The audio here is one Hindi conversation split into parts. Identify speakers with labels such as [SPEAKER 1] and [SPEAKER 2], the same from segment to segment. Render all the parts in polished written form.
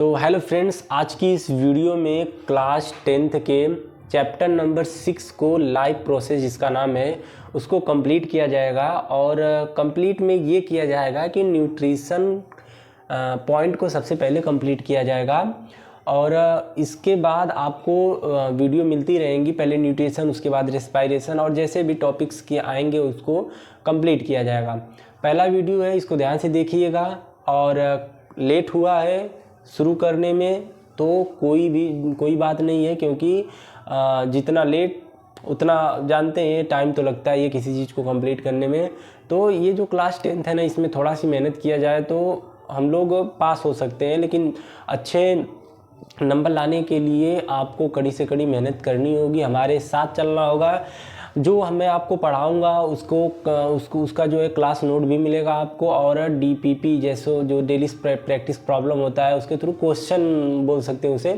[SPEAKER 1] तो हेलो फ्रेंड्स, आज की इस वीडियो में क्लास 10th के चैप्टर नंबर 6 को लाइव प्रोसेस जिसका नाम है उसको कंप्लीट किया जाएगा। और कंप्लीट में ये किया जाएगा कि न्यूट्रिशन पॉइंट को सबसे पहले कंप्लीट किया जाएगा और इसके बाद आपको वीडियो मिलती रहेंगी। पहले न्यूट्रिशन, उसके बाद रेस्पिरेशन और जैसे भी टॉपिक्स के आएंगे उसको कंप्लीट किया जाएगा। पहला वीडियो है, इसको ध्यान से देखिएगा। और लेट हुआ है शुरू करने में तो कोई बात नहीं है, क्योंकि जितना लेट उतना जानते हैं टाइम तो लगता है ये किसी चीज़ को कंप्लीट करने में। तो ये जो क्लास 10th है ना, इसमें थोड़ा सी मेहनत किया जाए तो हम लोग पास हो सकते हैं, लेकिन अच्छे नंबर लाने के लिए आपको कड़ी से कड़ी मेहनत करनी होगी, हमारे साथ चलना होगा। जो मैं आपको पढ़ाऊंगा उसका जो है क्लास नोट भी मिलेगा आपको, और DPP जैसे जो डेली प्रैक्टिस प्रॉब्लम होता है उसके थ्रू क्वेश्चन बोल सकते हैं उसे,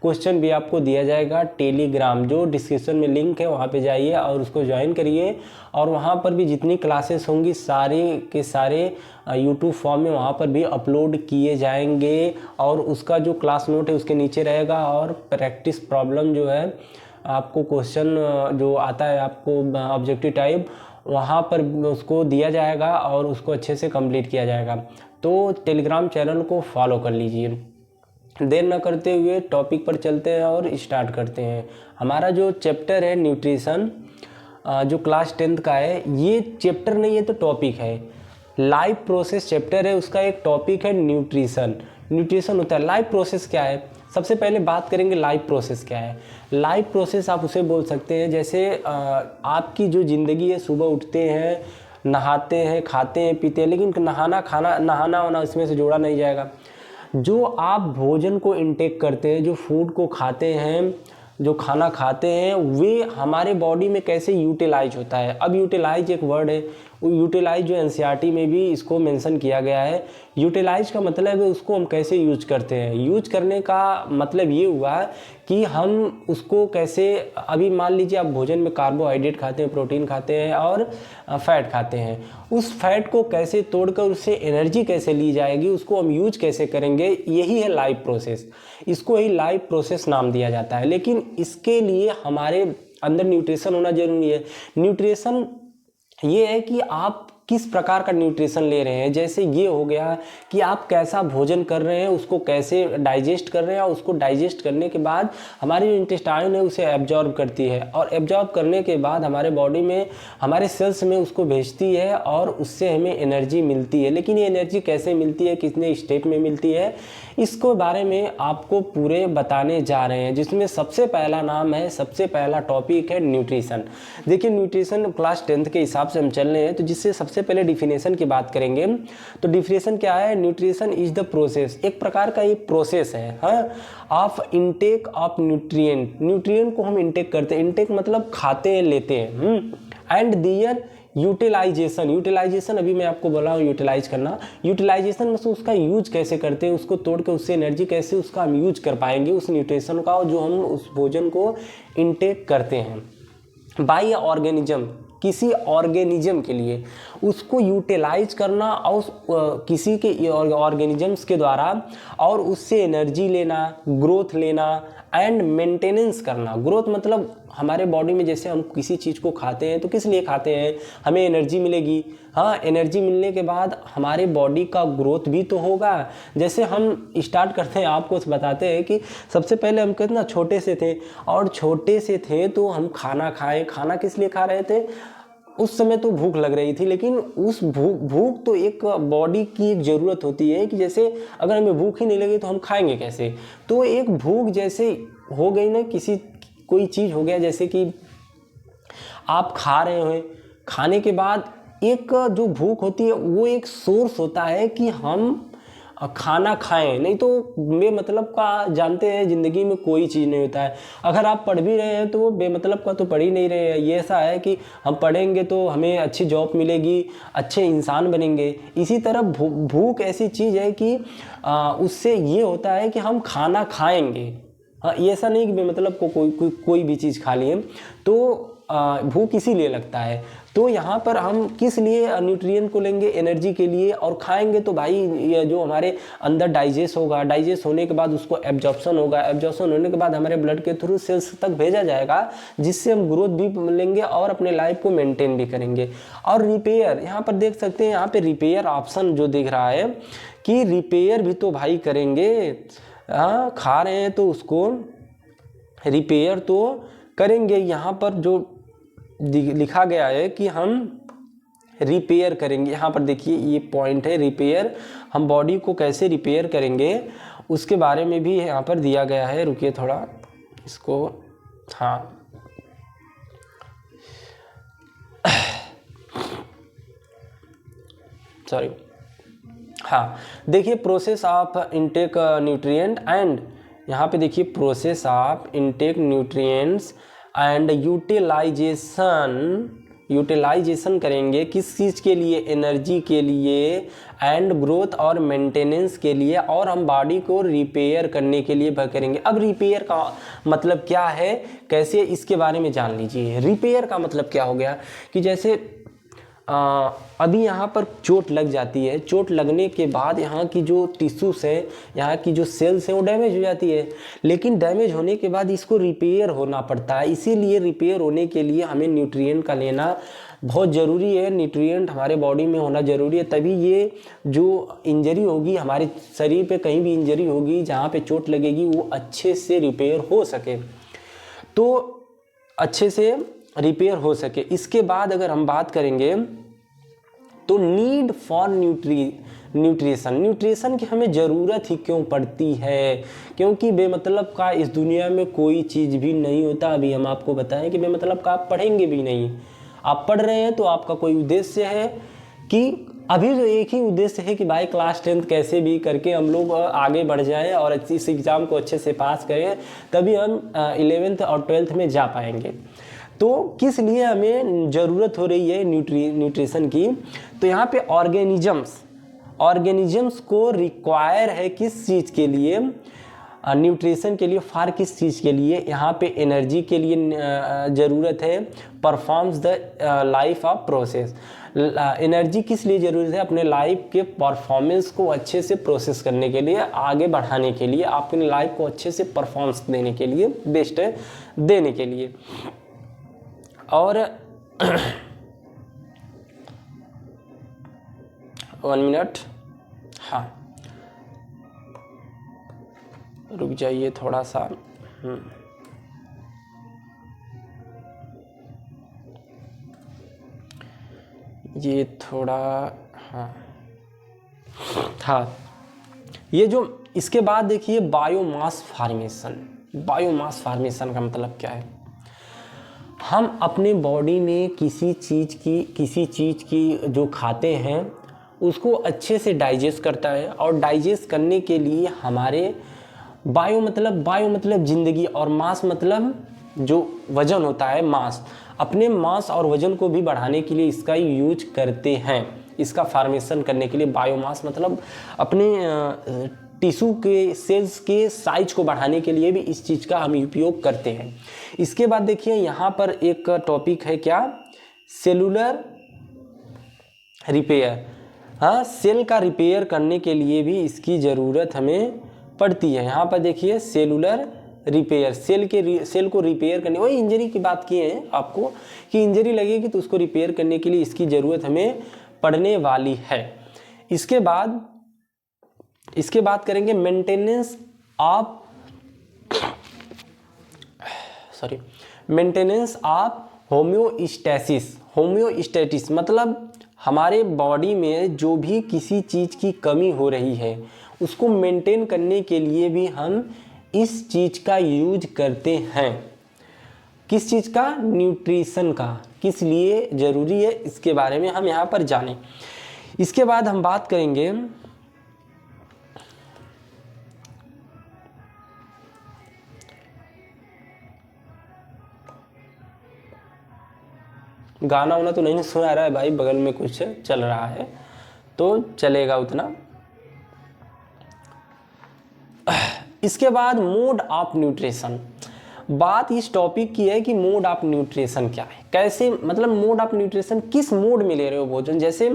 [SPEAKER 1] क्वेश्चन भी आपको दिया जाएगा। टेलीग्राम जो डिस्क्रिप्शन में लिंक है वहाँ पे जाइए और उसको ज्वाइन करिए, और वहाँ पर भी जितनी क्लासेस होंगी सारे के सारे यूट्यूब फॉर्म में वहाँ पर भी अपलोड किए जाएंगे। और उसका जो क्लास नोट है उसके नीचे रहेगा, और प्रैक्टिस प्रॉब्लम जो है आपको क्वेश्चन जो आता है आपको ऑब्जेक्टिव टाइप वहाँ पर उसको दिया जाएगा और उसको अच्छे से कंप्लीट किया जाएगा। तो टेलीग्राम चैनल को फॉलो कर लीजिए। देर न करते हुए टॉपिक पर चलते हैं और स्टार्ट करते हैं। हमारा जो चैप्टर है न्यूट्रिशन जो क्लास 10th का है, ये चैप्टर नहीं है तो टॉपिक है। लाइव प्रोसेस चैप्टर है, उसका एक टॉपिक है न्यूट्रिशन। न्यूट्रिशन होता है, लाइव प्रोसेस क्या है। सबसे पहले बात करेंगे लाइव प्रोसेस क्या है। लाइव प्रोसेस आप उसे बोल सकते हैं जैसे आपकी जो ज़िंदगी है, सुबह उठते हैं, नहाते हैं, खाते हैं, पीते हैं, लेकिन नहाना वाना इसमें से जोड़ा नहीं जाएगा। जो आप भोजन को इंटेक करते हैं, जो फूड को खाते हैं, जो खाना खाते हैं, वे हमारे बॉडी में कैसे यूटिलाइज होता है। अब यूटिलाइज एक वर्ड है, वो यूटिलाइज जो NCERT में भी इसको मेंशन किया गया है। यूटिलाइज का मतलब है उसको हम कैसे यूज करते हैं। यूज करने का मतलब ये हुआ कि हम उसको कैसे, अभी मान लीजिए आप भोजन में कार्बोहाइड्रेट खाते हैं, प्रोटीन खाते हैं और फैट खाते हैं, उस फैट को कैसे तोड़कर उससे एनर्जी कैसे ली जाएगी, उसको हम यूज कैसे करेंगे, यही है लाइव प्रोसेस। इसको ही लाइव प्रोसेस नाम दिया जाता है। लेकिन इसके लिए हमारे अंदर न्यूट्रिशन होना जरूरी है। न्यूट्रिशन ये है कि आप किस प्रकार का न्यूट्रिशन ले रहे हैं। जैसे ये हो गया कि आप कैसा भोजन कर रहे हैं, उसको कैसे डाइजेस्ट कर रहे हैं, और उसको डाइजेस्ट करने के बाद हमारी जो इंटेस्टाइन है उसे एब्जॉर्ब करती है, और एब्जॉर्ब करने के बाद हमारे बॉडी में, हमारे सेल्स में उसको भेजती है और उससे हमें एनर्जी मिलती है। लेकिन ये एनर्जी कैसे मिलती है, कितने स्टेप में मिलती है, इसको बारे में आपको पूरे बताने जा रहे हैं, जिसमें सबसे पहला नाम है, सबसे पहला टॉपिक है न्यूट्रिशन। देखिए न्यूट्रिशन क्लास 10th के हिसाब से हम चल रहे हैं, तो जिससे सबसे पहले डिफिनेशन की बात करेंगे। तो डिफिनेशन क्या है, न्यूट्रिशन इज द प्रोसेस, एक प्रकार का ये प्रोसेस है ऑफ इनटेक ऑफ न्यूट्रिएंट को हम इनटेक करते हैं। इनटेक मतलब खाते हैं, लेते हैं। एंड दियर यूटिलाइजेशन अभी मैं आपको बोला हूँ यूटिलाइज करना। यूटिलाइजेशन में से उसका यूज कैसे करते हैं, उसको तोड़ के उससे एनर्जी कैसे उसका हम यूज कर पाएंगे, उस न्यूट्रिशन का जो हम उस भोजन को इनटेक करते हैं। बाय ऑर्गेनिज्म, किसी ऑर्गेनिज्म के लिए उसको यूटिलाइज करना, और किसी के ऑर्गेनिजम्स के द्वारा, और उससे एनर्जी लेना, ग्रोथ लेना एंड मेंटेनेंस करना। ग्रोथ मतलब हमारे बॉडी में जैसे हम किसी चीज़ को खाते हैं तो किस लिए खाते हैं, हमें एनर्जी मिलेगी। हाँ, एनर्जी मिलने के बाद हमारे बॉडी का ग्रोथ भी तो होगा। जैसे हम स्टार्ट करते हैं, आपको बताते हैं कि सबसे पहले हम कितना छोटे से थे, और छोटे से थे तो हम खाना खाए। खाना किस लिए खा रहे थे, उस समय तो भूख लग रही थी, लेकिन उस भूख तो एक बॉडी की एक ज़रूरत होती है कि जैसे अगर हमें भूख ही नहीं लगी तो हम खाएंगे कैसे। तो एक भूख जैसे हो गई ना, कोई चीज़ हो गया, जैसे कि आप खा रहे हो, खाने के बाद एक जो भूख होती है वो एक सोर्स होता है कि हम खाना खाएं। नहीं तो बेमतलब का, जानते हैं ज़िंदगी में कोई चीज़ नहीं होता है। अगर आप पढ़ भी रहे हैं तो वो बेमतलब का तो पढ़ ही नहीं रहे हैं। ये ऐसा है कि हम पढ़ेंगे तो हमें अच्छी जॉब मिलेगी, अच्छे इंसान बनेंगे। इसी तरह भूख ऐसी चीज़ है कि उससे ये होता है कि हम खाना खाएंगे। हाँ, ये ऐसा नहीं कि बेमतलब को कोई भी चीज़ खा लिए। तो भूख इसीलिए लगता है। तो यहाँ पर हम किस लिए न्यूट्रिएंट को लेंगे? एनर्जी के लिए। और खाएंगे तो भाई ये जो हमारे अंदर डाइजेस्ट होगा, डाइजेस्ट होने के बाद उसको एब्जॉर्प्शन होगा, एब्जॉर्प्शन होने के बाद हमारे ब्लड के थ्रू सेल्स तक भेजा जाएगा, जिससे हम ग्रोथ भी लेंगे और अपने लाइफ को मेंटेन भी करेंगे। और रिपेयर, यहाँ पर देख सकते हैं, यहाँ पे रिपेयर ऑप्शन जो दिख रहा है कि रिपेयर भी तो भाई करेंगे। हाँ, खा रहे हैं तो उसको रिपेयर तो करेंगे। यहाँ पर जो लिखा गया है कि हम रिपेयर करेंगे, यहाँ पर देखिए ये पॉइंट है रिपेयर, हम बॉडी को कैसे रिपेयर करेंगे उसके बारे में भी यहाँ पर दिया गया है। रुकिए थोड़ा इसको, हाँ सॉरी, हाँ देखिए process of intake nutrient and, यहाँ पे देखिए process of intake nutrients and utilisation करेंगे किस चीज़ के लिए? एनर्जी के लिए एंड ग्रोथ और मेंटेनेंस के लिए, और हम बॉडी को रिपेयर करने के लिए करेंगे। अब रिपेयर का मतलब क्या है, कैसे, इसके बारे में जान लीजिए। रिपेयर का मतलब क्या हो गया कि जैसे अभी यहाँ पर चोट लग जाती है, चोट लगने के बाद यहाँ की जो टिश्यूज है, यहाँ की जो सेल्स हैं वो डैमेज हो जाती है, लेकिन डैमेज होने के बाद इसको रिपेयर होना पड़ता है। इसीलिए रिपेयर होने के लिए हमें न्यूट्रिएंट का लेना बहुत ज़रूरी है, न्यूट्रिएंट हमारे बॉडी में होना ज़रूरी है, तभी ये जो इंजरी होगी हमारे शरीर पे, कहीं भी इंजरी होगी जहाँ पे चोट लगेगी, वो अच्छे से रिपेयर हो सके, तो अच्छे से रिपेयर हो सके। इसके बाद अगर हम बात करेंगे तो नीड फॉर न्यूट्रिशन की हमें ज़रूरत ही क्यों पड़ती है? क्योंकि बेमतलब का इस दुनिया में कोई चीज़ भी नहीं होता। अभी हम आपको बताएं कि बेमतलब का आप पढ़ेंगे भी नहीं। आप पढ़ रहे हैं तो आपका कोई उद्देश्य है कि अभी जो एक ही उद्देश्य है कि भाई क्लास 10 कैसे भी करके हम लोग आगे बढ़ जाएं और इस एग्ज़ाम को अच्छे से पास करें, तभी हम 11th और 12th में जा पाएंगे। तो किस लिए हमें ज़रूरत हो रही है न्यूट्रिशन की? तो यहाँ पे ऑर्गेनिजम्स को रिक्वायर है किस चीज़ के लिए? न्यूट्रिशन के लिए। फॉर किस चीज़ के लिए? यहाँ पे एनर्जी के लिए ज़रूरत है, performs the life of process. Energy किस लिए ज़रूरत है? अपने लाइफ के परफॉर्मेंस को अच्छे से प्रोसेस करने के लिए, आगे बढ़ाने के लिए, अपनी लाइफ को अच्छे से परफॉर्मेंस देने के लिए, बेस्ट देने के लिए। और 1 मिनट, हाँ रुक जाइए थोड़ा सा। ये थोड़ा, हाँ ये जो इसके बाद देखिए बायोमास फार्मेशन का मतलब क्या है? हम अपने बॉडी में किसी चीज़ की जो खाते हैं उसको अच्छे से डाइजेस्ट करता है, और डाइजेस्ट करने के लिए हमारे बायो मतलब ज़िंदगी, और मास मतलब जो वज़न होता है, मास। अपने मास और वज़न को भी बढ़ाने के लिए इसका यूज करते हैं। इसका फार्मेशन करने के लिए बायोमास मतलब अपने टिश्यू के सेल्स के साइज को बढ़ाने के लिए भी इस चीज़ का हम उपयोग करते हैं। इसके बाद देखिए यहाँ पर एक टॉपिक है क्या? Cellular repair. हाँ, सेल का रिपेयर करने के लिए भी इसकी ज़रूरत हमें पड़ती है। यहाँ पर देखिए सेलुलर रिपेयर, सेल को रिपेयर करने, वही इंजरी की बात किए हैं आपको कि इंजरी लगेगी तो उसको रिपेयर करने के लिए इसकी ज़रूरत हमें पड़ने वाली है। इसके बाद करेंगे मेंटेनेंस ऑफ होम्योस्टैसिस मतलब हमारे बॉडी में जो भी किसी चीज़ की कमी हो रही है उसको मेंटेन करने के लिए भी हम इस चीज़ का यूज करते हैं। किस चीज़ का? न्यूट्रिशन का। किस लिए ज़रूरी है इसके बारे में हम यहाँ पर जानें। इसके बाद हम बात करेंगे गाना वाना तो नहीं सुना रहा है भाई, बगल में कुछ चल रहा है तो चलेगा उतना। इसके बाद मोड ऑफ न्यूट्रिशन। बात इस टॉपिक की है कि मोड ऑफ न्यूट्रिशन क्या है, कैसे मतलब मोड ऑफ न्यूट्रिशन किस मोड में ले रहे हो भोजन, जैसे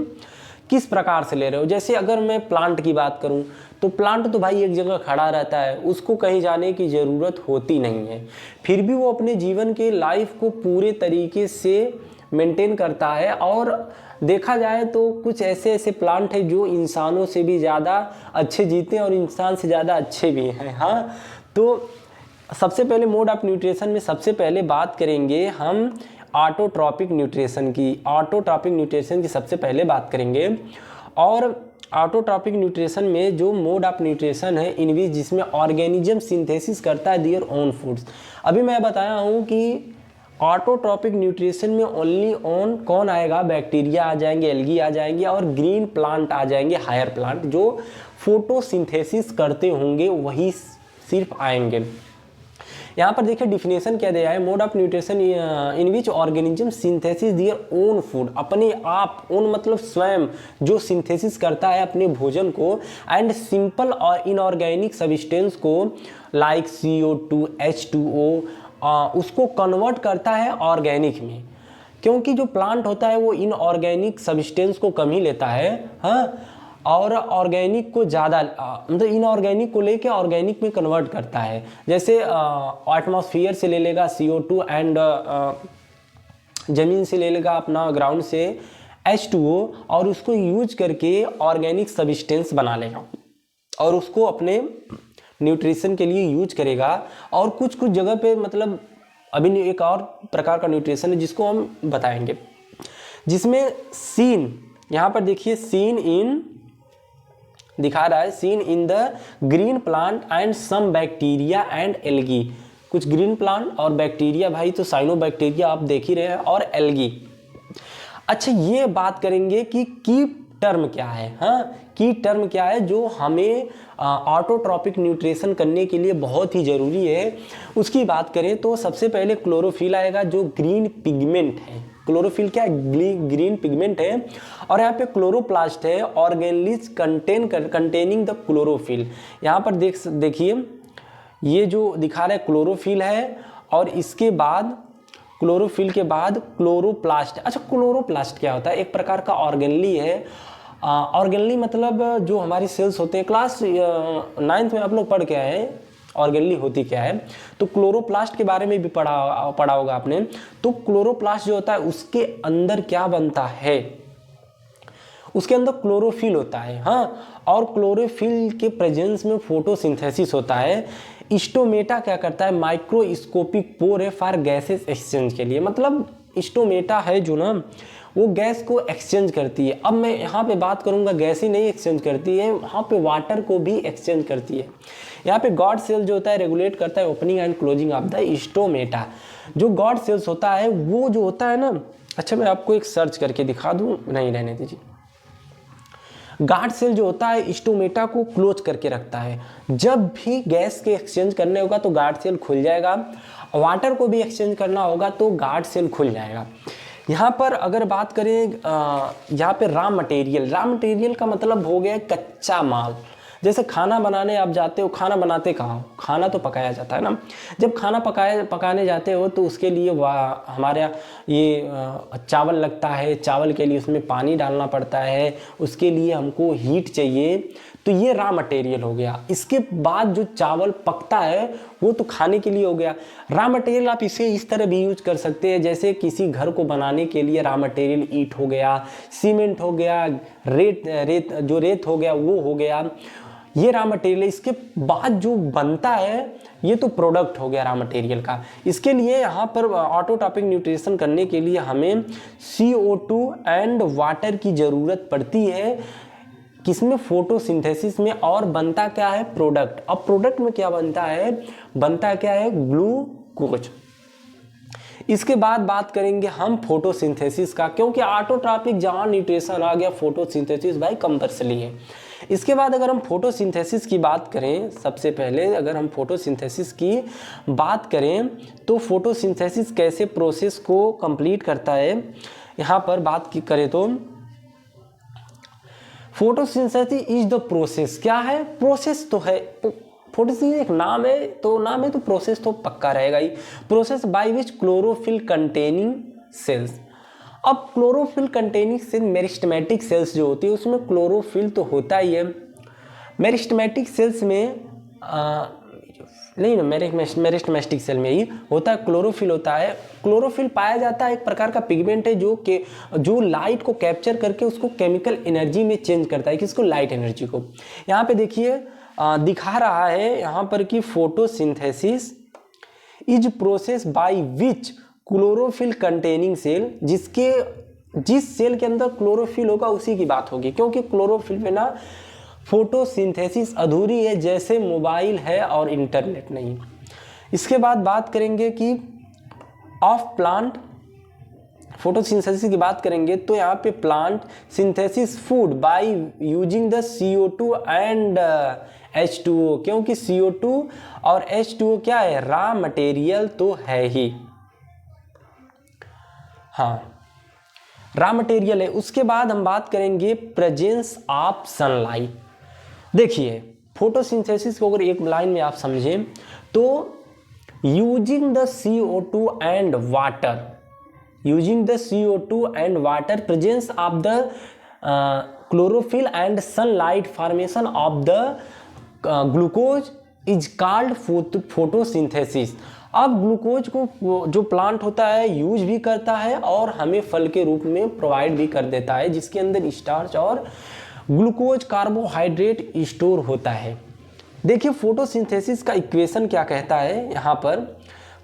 [SPEAKER 1] किस प्रकार से ले रहे हो। जैसे अगर मैं प्लांट की बात करूं तो प्लांट तो भाई एक जगह खड़ा रहता है, उसको कहीं जाने की ज़रूरत होती नहीं है, फिर भी वो अपने जीवन के लाइफ को पूरे तरीके से मेंटेन करता है। और देखा जाए तो कुछ ऐसे ऐसे प्लांट हैं जो इंसानों से भी ज़्यादा अच्छे जीते हैं और इंसान से ज़्यादा अच्छे भी हैं। हाँ, तो सबसे पहले मोड ऑफ न्यूट्रिशन में सबसे पहले बात करेंगे हम ऑटोट्रॉपिक न्यूट्रिशन की। ऑटोट्रॉपिक न्यूट्रिशन की सबसे पहले बात करेंगे। और ऑटोट्रॉपिक न्यूट्रिशन में जो मोड ऑफ न्यूट्रिशन है इन विच जिसमें ऑर्गेनिज्म सिंथेसिस करता है देयर ओन फूड्स। अभी मैं बताया हूँ कि ऑटोट्रॉपिक न्यूट्रिशन में ओनली ऑन कौन आएगा, बैक्टीरिया आ जाएंगे, एल्गी आ जाएंगे और ग्रीन प्लांट आ जाएंगे, हायर प्लांट जो फोटोसिंथेसिस करते होंगे वही सिर्फ आएंगे। यहाँ पर देखिए डिफिनेशन क्या दिया है, mode of nutrition in which organism synthesis their own food, अपने आप, ओन मतलब स्वयं जो सिंथेसिस करता है अपने भोजन को, एंड सिंपल और इनऑर्गेनिक सब्सटेंस को लाइक CO2 H2O उसको कन्वर्ट करता है ऑर्गेनिक में। क्योंकि जो प्लांट होता है वो इनऑर्गेनिक सब्सटेंस को कम ही लेता है, हाँ, और ऑर्गेनिक को ज़्यादा मतलब इनऑर्गेनिक को लेके ऑर्गेनिक में कन्वर्ट करता है। जैसे एटमॉस्फेयर से ले लेगा CO2 एंड ज़मीन से ले लेगा अपना ग्राउंड से H2O और उसको यूज करके ऑर्गेनिक सब्सटेंस बना लेगा और उसको अपने न्यूट्रिशन के लिए यूज करेगा। और कुछ कुछ जगह पे मतलब अभी एक और प्रकार का न्यूट्रिशन है जिसको हम बताएंगे, जिसमें सीन, यहाँ पर देखिए सीन इन दिखा रहा है, seen in the green plant and some bacteria and algae. कुछ ग्रीन प्लांट और बैक्टीरिया, भाई तो साइनोबैक्टीरिया आप देख ही रहे हैं, और एल्गी। अच्छा, ये बात करेंगे कि की टर्म क्या है। हाँ, की टर्म क्या है जो हमें ऑटोट्रॉपिक न्यूट्रिशन करने के लिए बहुत ही ज़रूरी है। उसकी बात करें तो सबसे पहले क्लोरोफिल आएगा जो ग्रीन पिगमेंट है। क्लोरोफिल क्या है? ग्रीन पिगमेंट है। और यहाँ पे क्लोरोप्लास्ट है, ऑर्गेनेल्स कंटेनिंग द क्लोरोफिल। यहाँ पर देखिए ये जो दिखा रहा है क्लोरोफिल है, और इसके बाद क्लोरोफिल के बाद क्लोरोप्लास्ट। अच्छा, क्लोरोप्लास्ट क्या होता है? एक प्रकार का ऑर्गेनली है। ऑर्गेनली मतलब जो हमारी सेल्स होते हैं, क्लास 9th में आप लोग पढ़ के आए हैं ऑर्गेनली होती क्या है। तो क्लोरोप्लास्ट के बारे में भी पढ़ा होगा आपने। तो क्लोरोप्लास्ट जो होता है उसके अंदर क्या बनता है, उसके अंदर क्लोरोफिल होता है। हाँ, और क्लोरोफिल के प्रेजेंस में फोटोसिंथेसिस होता है। स्टोमेटा क्या करता है? माइक्रोस्कोपिक पोर है फॉर गैसेस एक्सचेंज के लिए। मतलब स्टोमेटा है जो ना वो गैस को एक्सचेंज करती है। अब मैं यहाँ पे बात करूँगा गैस ही नहीं एक्सचेंज करती है, वहाँ पे वाटर को भी एक्सचेंज करती है। यहाँ पे गॉड सेल जो होता है रेगुलेट करता है opening and closing of the stomata. जो गॉड सेल्स होता है वो जो होता है ना, अच्छा मैं आपको एक सर्च करके दिखा दूँ, नहीं रहने दीजिए। गार्ड सेल जो होता है स्टोमेटा को क्लोज करके रखता है। जब भी गैस के एक्सचेंज करने होगा तो गार्ड सेल खुल जाएगा, वाटर को भी एक्सचेंज करना होगा तो गार्ड सेल खुल जाएगा। यहाँ पर अगर बात करें यहाँ पे रॉ मटेरियल का मतलब हो गया कच्चा माल। जैसे खाना बनाने आप जाते हो, खाना बनाते कहाँ हो? खाना तो पकाया जाता है ना। जब खाना पकाने जाते हो तो उसके लिए हमारे ये चावल लगता है, चावल के लिए उसमें पानी डालना पड़ता है, उसके लिए हमको हीट चाहिए, तो ये रॉ मटेरियल हो गया। इसके बाद जो चावल पकता है वो तो खाने के लिए हो गया। रॉ मटेरियल आप इसे इस तरह भी यूज कर सकते हैं, जैसे किसी घर को बनाने के लिए रॉ मटेरियल ईंट हो गया, सीमेंट हो गया, रेत हो गया, वो हो गया, ये रॉ मटेरियल है। इसके बाद जो बनता है ये तो प्रोडक्ट हो गया रॉ मटेरियल का। इसके लिए यहाँ पर ऑटोट्रॉपिक न्यूट्रिशन करने के लिए हमें CO2 एंड वाटर की ज़रूरत पड़ती है। किसमें? फोटोसिंथेसिस में। और बनता क्या है? प्रोडक्ट। अब प्रोडक्ट में क्या बनता है? बनता क्या है? ग्लूकोज। इसके बाद बात करेंगे हम फोटोसिंथेसिस का, क्योंकि ऑटोट्रॉपिक जहाँ न्यूट्रिशन आ गया, फोटोसिंथेसिस भाई कंपल्सरी है। इसके बाद अगर हम फोटोसिंथेसिस की बात करें, सबसे पहले अगर हम फोटोसिंथेसिस की बात करें तो फोटोसिंथेसिस कैसे प्रोसेस को कंप्लीट करता है, यहाँ पर बात करें तो फोटोसिंथेसिस इज द प्रोसेस। क्या है? प्रोसेस तो है। फोटोसिंथेसिस एक नाम है तो प्रोसेस तो पक्का रहेगा ही। Process by which chlorophyll containing cells. अब chlorophyll containing cell meristematic cells जो होती है उसमें क्लोरोफिल तो होता ही है। मेरिस्टेमेटिक सेल्स में नहीं ना, मेरिस्टेमेटिक सेल में ही होता है, क्लोरोफिल होता है। क्लोरोफिल पाया जाता है एक प्रकार का पिगमेंट है जो लाइट को कैप्चर करके उसको केमिकल एनर्जी में चेंज करता है, किसको, लाइट एनर्जी को। यहाँ पे देखिए दिखा रहा है यहाँ पर कि photosynthesis is process by which chlorophyll containing cell, जिस सेल के अंदर क्लोरोफिल होगा उसी की बात होगी, क्योंकि क्लोरोफिल बिना फोटोसिंथेसिस अधूरी है, जैसे मोबाइल है और इंटरनेट नहीं। इसके बाद बात करेंगे कि ऑफ प्लांट फोटोसिंथेसिस की बात करेंगे तो यहाँ पे plant synthesis food by using the CO2 and H2O, क्योंकि CO2 और H2O क्या है, रॉ मटेरियल तो है ही, हाँ रॉ मटेरियल है। उसके बाद हम बात करेंगे प्रेजेंस ऑफ सनलाइट। देखिए फोटोसिंथेसिस को अगर एक लाइन में आप समझें तो using the CO2 and water, using the CO2 and water, presence of the chlorophyll and sunlight, formation of the glucose is called photosynthesis. अब ग्लूकोज को जो प्लांट होता है यूज भी करता है और हमें फल के रूप में प्रोवाइड भी कर देता है, जिसके अंदर स्टार्च और ग्लूकोज कार्बोहाइड्रेट स्टोर होता है। देखिए फोटोसिंथेसिस का इक्वेशन क्या कहता है, यहाँ पर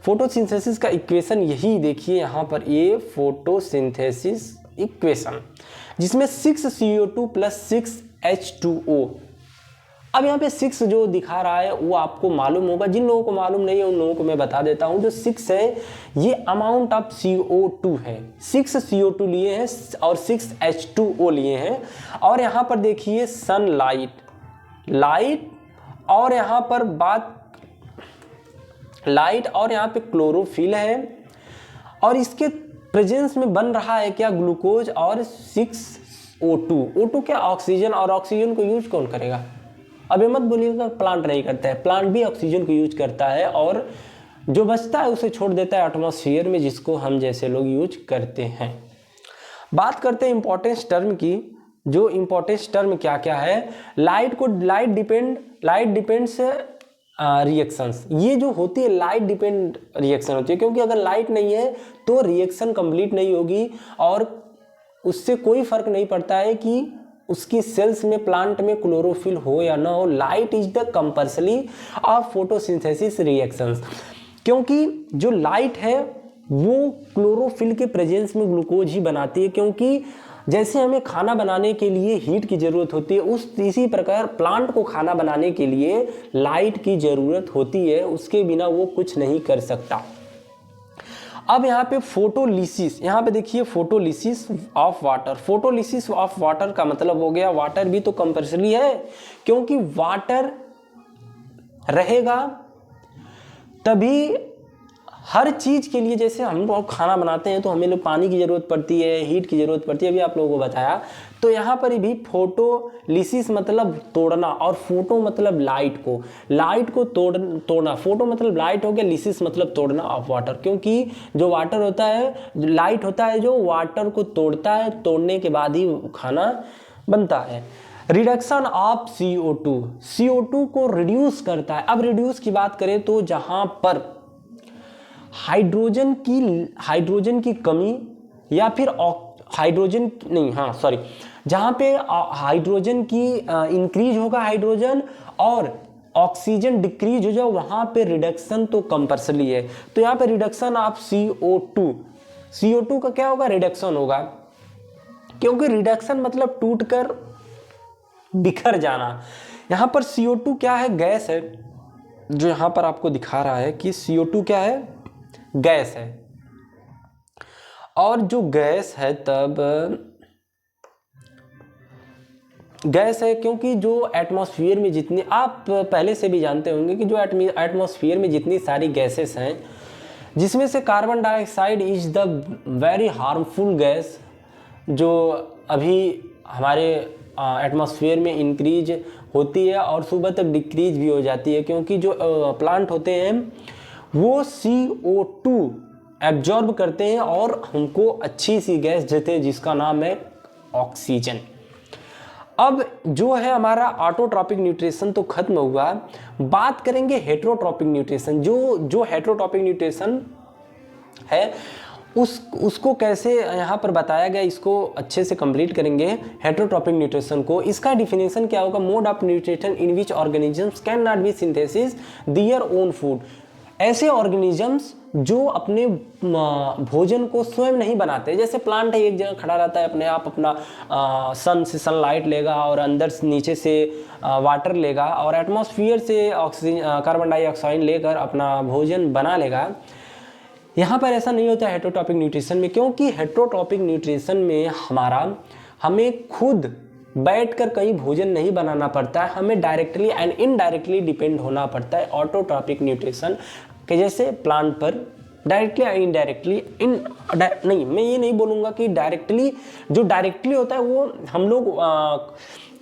[SPEAKER 1] फोटोसिंथेसिस का इक्वेशन यही देखिए यहाँ पर, ये फोटोसिंथेसिस इक्वेशन जिसमें 6 CO2 + 6 H2O। अब यहाँ पे 6 जो दिखा रहा है वो आपको मालूम होगा, जिन लोगों को मालूम नहीं है उन लोगों को मैं बता देता हूँ। जो 6 है ये अमाउंट ऑफ CO2 है, 6 CO2 लिए हैं और 6 H2O लिए हैं। और यहाँ पर देखिए सनलाइट, लाइट और यहाँ पर लाइट और यहाँ पे क्लोरोफिल है और इसके प्रेजेंस में बन रहा है क्या, ग्लूकोज और 6O2। O2 क्या, ऑक्सीजन, और ऑक्सीजन को यूज कौन करेगा, अब ये मत बोलिएगा प्लांट नहीं करता है, प्लांट भी ऑक्सीजन को यूज करता है और जो बचता है उसे छोड़ देता है एटमॉस्फेयर में, जिसको हम जैसे लोग यूज करते हैं। बात करते हैं इंपॉर्टेंस टर्म की। जो इंपॉर्टेंस टर्म क्या क्या है, लाइट डिपेंड्स रिएक्शंस, ये जो होती है लाइट डिपेंड रिएक्शन होती है, क्योंकि अगर लाइट नहीं है तो रिएक्शन कंप्लीट नहीं होगी और उससे कोई फर्क नहीं पड़ता है कि उसकी सेल्स में प्लांट में क्लोरोफिल हो या ना हो। Light is the compulsory of photosynthesis reactions, क्योंकि जो लाइट है वो क्लोरोफिल के प्रेजेंस में ग्लूकोज ही बनाती है, क्योंकि जैसे हमें खाना बनाने के लिए हीट की ज़रूरत होती है इसी प्रकार प्लांट को खाना बनाने के लिए लाइट की ज़रूरत होती है, उसके बिना वो कुछ नहीं कर सकता। अब यहाँ पे फोटोलिसिस, यहाँ पे देखिए photolysis of water. Photolysis of water का मतलब हो गया, वाटर भी तो कंपल्सरी है, क्योंकि वाटर रहेगा तभी हर चीज़ के लिए, जैसे हम लोग खाना बनाते हैं तो हमें लोग पानी की ज़रूरत पड़ती है, हीट की ज़रूरत पड़ती है, अभी आप लोगों को बताया। तो यहाँ पर भी फोटोलिसिस मतलब तोड़ना और फोटो मतलब लाइट को तोड़ना। फोटो मतलब लाइट हो गया, लिसिस मतलब तोड़ना ऑफ वाटर, क्योंकि जो वाटर होता है, लाइट होता है जो वाटर को तोड़ता है, तोड़ने के बाद ही खाना बनता है। रिडक्शन ऑफ CO2 को रिड्यूस करता है। अब रिड्यूस की बात करें तो जहाँ पर हाइड्रोजन की कमी या फिर जहाँ पे हाइड्रोजन की इंक्रीज होगा हाइड्रोजन और ऑक्सीजन डिक्रीज हो जाए, वहाँ पे रिडक्शन तो कंपल्सरी है। तो यहाँ पे रिडक्शन ऑफ CO2 का क्या होगा, रिडक्शन होगा, क्योंकि रिडक्शन मतलब टूटकर बिखर जाना। यहाँ पर CO2 क्या है, गैस है, जो यहाँ पर आपको दिखा रहा है कि CO2 क्या है, गैस है। और जो गैस है तब गैस है क्योंकि जो एटमॉस्फेयर में जितनी, आप पहले से भी जानते होंगे कि जो एटमॉस्फेयर में जितनी सारी गैसेस हैं, जिसमें से carbon dioxide is the very harmful gas, जो अभी हमारे एटमॉस्फेयर में इंक्रीज होती है और सुबह तक डिक्रीज भी हो जाती है, क्योंकि जो प्लांट होते हैं वो CO2 एब्जॉर्ब करते हैं और हमको अच्छी सी गैस देते हैं जिसका नाम है ऑक्सीजन। अब जो है हमारा ऑटोट्रॉपिक न्यूट्रिशन तो खत्म हुआ, बात करेंगे हेटेरोट्रॉपिक न्यूट्रिशन। जो हेटेरोट्रॉपिक न्यूट्रिशन है उसको कैसे यहाँ पर बताया गया, इसको अच्छे से कंप्लीट करेंगे हेटेरोट्रॉपिक न्यूट्रिशन को। इसका डिफिनेशन क्या होगा, mode of nutrition in which organisms can not be synthesis their own food. ऐसे ऑर्गेनिजम्स जो अपने भोजन को स्वयं नहीं बनाते, जैसे प्लांट है एक जगह खड़ा रहता है अपने आप, अपना सन से सनलाइट लेगा और अंदर नीचे से वाटर लेगा और एटमॉस्फेयर से ऑक्सीजन कार्बन डाइऑक्साइड लेकर अपना भोजन बना लेगा। यहाँ पर ऐसा नहीं होता हेटेरोट्रॉपिक न्यूट्रिशन में, क्योंकि हेटेरोट्रॉपिक न्यूट्रिशन में हमें खुद बैठकर कहीं भोजन नहीं बनाना पड़ता है, हमें डायरेक्टली एंड इनडायरेक्टली डिपेंड होना पड़ता है ऑटोट्रॉपिक न्यूट्रिशन के जैसे प्लांट पर डायरेक्टली एंड इनडायरेक्टली। नहीं, मैं ये नहीं बोलूँगा कि डायरेक्टली, जो डायरेक्टली होता है वो हम लोग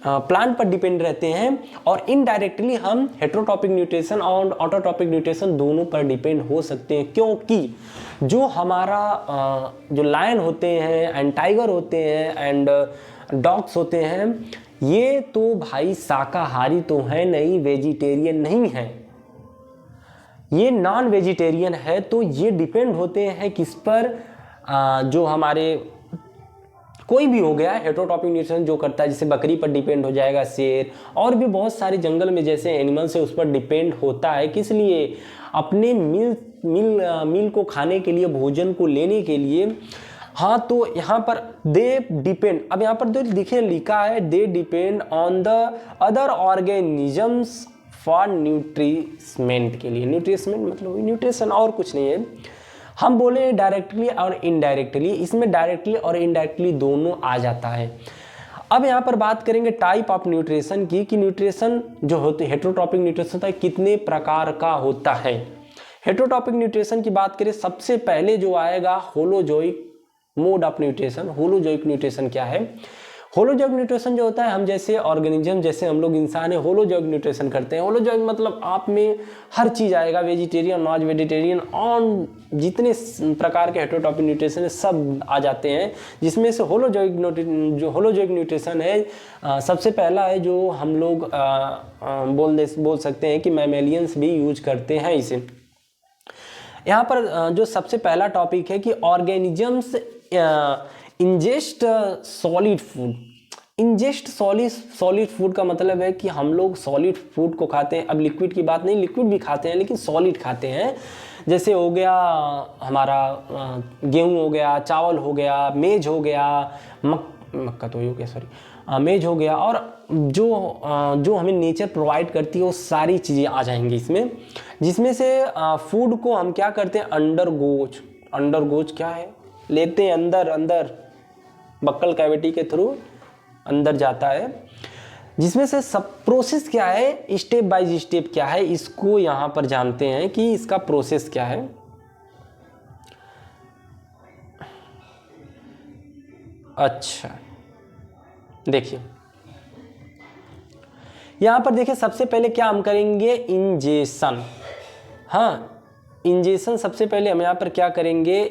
[SPEAKER 1] प्लांट पर डिपेंड रहते हैं और इनडायरेक्टली हम हेटेरोट्रॉपिक न्यूट्रिशन और ऑटोट्रॉपिक न्यूट्रिशन दोनों पर डिपेंड हो सकते हैं। क्योंकि जो हमारा जो लायन होते हैं एंड टाइगर होते हैं एंड डॉग्स होते हैं, ये तो भाई शाकाहारी तो है नहीं, वेजिटेरियन नहीं है, ये नॉन वेजिटेरियन है। तो ये डिपेंड होते हैं किस पर, जो हमारे कोई भी हो गया हेटेरोट्रॉपिक न्यूट्रिशन जो करता है, जैसे बकरी पर डिपेंड हो जाएगा, शेर और भी बहुत सारे जंगल में जैसे एनिमल्स है उस पर डिपेंड होता है। किस लिए, अपने मील को खाने के लिए, भोजन को लेने के लिए। हाँ, तो यहाँ पर दे डिपेंड, अब यहाँ पर जो देखिए लिखा है they depend on the other organisms for nutriment के लिए। न्यूट्रिशमेंट मतलब न्यूट्रिशन और कुछ नहीं है, हम बोले डायरेक्टली और इनडायरेक्टली, इसमें डायरेक्टली और इनडायरेक्टली दोनों आ जाता है। अब यहाँ पर बात करेंगे टाइप ऑफ न्यूट्रिशन की, कि न्यूट्रिशन जो होते हेटेरोट्रॉपिक न्यूट्रिशन होता है कितने प्रकार का होता है। हेटेरोट्रॉपिक न्यूट्रिशन की बात करें, सबसे पहले जो आएगा holozoic mode of nutrition. Holozoic nutrition क्या है, होलोजोइक न्यूट्रिशन जो होता है, हम जैसे ऑर्गेनिज्म, जैसे हम लोग इंसान है, होलोजोइक न्यूट्रिशन करते हैं। होलोजोइक मतलब आप में हर चीज़ आएगा, वेजिटेरियन, नॉन वेजिटेरियन, और जितने प्रकार के हेटेरोट्रॉपिक न्यूट्रिशन है सब आ जाते हैं, जिसमें से होलोजोइक न्यूट्रिशन है सबसे पहला है, जो हम लोग बोल सकते हैं कि मैमेलियंस भी यूज करते हैं इसे। यहाँ पर जो सबसे पहला टॉपिक है कि organisms ingest solid food. Ingest solid food का मतलब है कि हम लोग सॉलिड फूड को खाते हैं। अब लिक्विड की बात नहीं, लिक्विड भी खाते हैं लेकिन सॉलिड खाते हैं। जैसे हो गया हमारा गेहूं हो गया, चावल हो गया, मेज हो गया, मक्का तो हो गया, सॉरी, मेज हो गया, और जो हमें नेचर प्रोवाइड करती है वो सारी चीज़ें आ जाएंगी इसमें, जिसमें से फूड को हम क्या करते हैं, अंडरगोज क्या है, लेते हैं अंदर बक्कल कैविटी के थ्रू अंदर जाता है, जिसमें से सब प्रोसेस क्या है, स्टेप बाय स्टेप क्या है, इसको यहाँ पर जानते हैं कि इसका प्रोसेस क्या है। अच्छा देखिए यहाँ पर देखिए, सबसे पहले क्या हम करेंगे, इंजेशन। हाँ, इंजेशन सबसे पहले हम यहाँ पर क्या करेंगे,